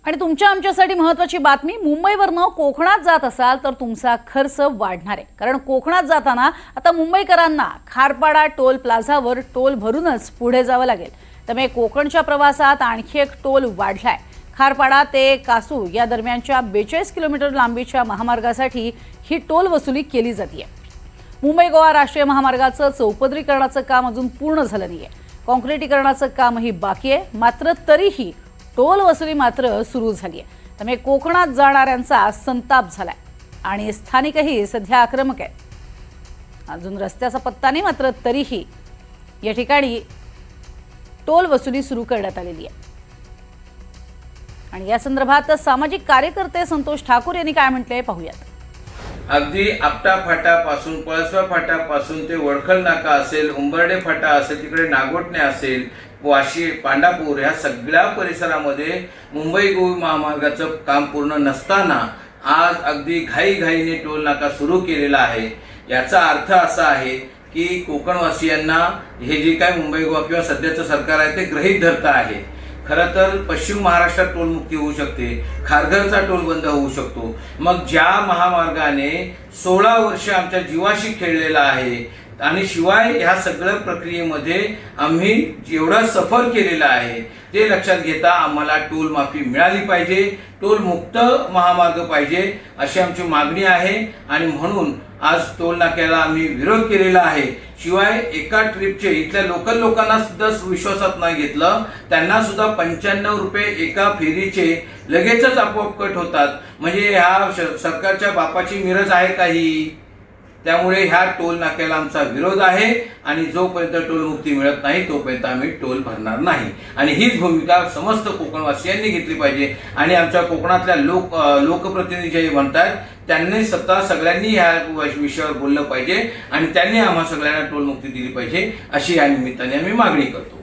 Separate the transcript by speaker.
Speaker 1: आणि तुमच्या आमच्यासाठी महत्त्वाची बातमी, मुंबईवरनं कोकणात जात असाल तर तुमचा खर्च वाढणार आहे। कारण कोकणात जाताना आता मुंबईकरांना खारपाडा टोल प्लाझावर टोल भरूनच पुढे जावं लागेल। त्यामुळे कोकणच्या प्रवासात आणखी एक टोल वाढलाय। खारपाडा ते कासू या दरम्यानच्या 42 किलोमीटर लांबीच्या महामार्गासाठी ही टोल वसुली केली जाते। मुंबई गोवा राष्ट्रीय महामार्गाचं चौपदरीकरणाचं काम अजून पूर्ण झालं नाहीये। काँक्रिटीकरणाचं कामही बाकी आहे, मात्र तरीही टोल वसुली मात्र सुरू झाली आहे। त्यामुळे कोकणात जाणाऱ्यांचा संताप झालाय आणि स्थानिकही सध्या आक्रमक आहेत। अजून रस्त्याचा पत्ता नाही, मात्र तरीही या ठिकाणी टोल वसुली सुरू करण्यात आलेली आहे। आणि या संदर्भात सामाजिक कार्यकर्ते संतोष ठाकूर यांनी काय म्हटलंय पाहूयात।
Speaker 2: अगदी आपटा फाटापासून पळसवा फाटापासून ते वडखल नाका असेल, उंबर्डे फाटा असेल, तिकडे नागोटणे असेल, वाशी पांडापूर ह्या सगळ्या परिसरामध्ये मुंबई गोवा महामार्गाचं काम पूर्ण नसताना आज अगदी घाईघाईने टोल नाका सुरू केलेला आहे। याचा अर्थ असा आहे की कोकणवासियांना हे जे काय मुंबई गोवा किंवा सध्याचं सरकार आहे ते गृहीत धरत आहे। खरं तर पश्चिम महाराष्ट्रात टोलमुक्ती होऊ शकते, खारघरचा टोल बंद होऊ शकतो। मग ज्या महामार्गाने 16 वर्ष आमच्या जीवाशी खेळलेला आहे आणि शिवाय ह्या सगळ्या प्रक्रियेमध्ये आम्ही जेवढा सफर केलेला आहे ते लक्षात घेता आम्हाला टोल माफी मिळाली पाहिजे, टोल मुक्त महामार्ग पाहिजे अशी आमची मागणी आहे। आणि म्हणून आज टोल नाक्याला आम्ही विरोध केलेला आहे। शिवाय एका ट्रिपचे इथल्या लोकल लोकांना सुद्धा विश्वासात नाही घेतलं, त्यांना सुद्धा 95 रुपये एका फेरीचे लगेचच आपोआप कट होतात। म्हणजे ह्या सरकारच्या बापाची मिरज आहे काही। त्यामुळे ह्या टोल नाक्याला आमचा विरोध आहे आणि जोपर्यंत टोल मुक्ती मिळत नाही तोपर्यंत आम्ही टोल भरणार नाही। आणि हीच भूमिका समस्त कोकणवासियांनी घेतली पाहिजे। आणि आमच्या कोकणातल्या लोकप्रतिनिधी जे म्हणतात त्यांनी स्वतः सगळ्यांनी ह्या विषयावर बोललं पाहिजे आणि त्यांनी आम्हा सगळ्यांना टोल मुक्ती दिली पाहिजे अशी या निमित्ताने आम्ही मागणी करतो।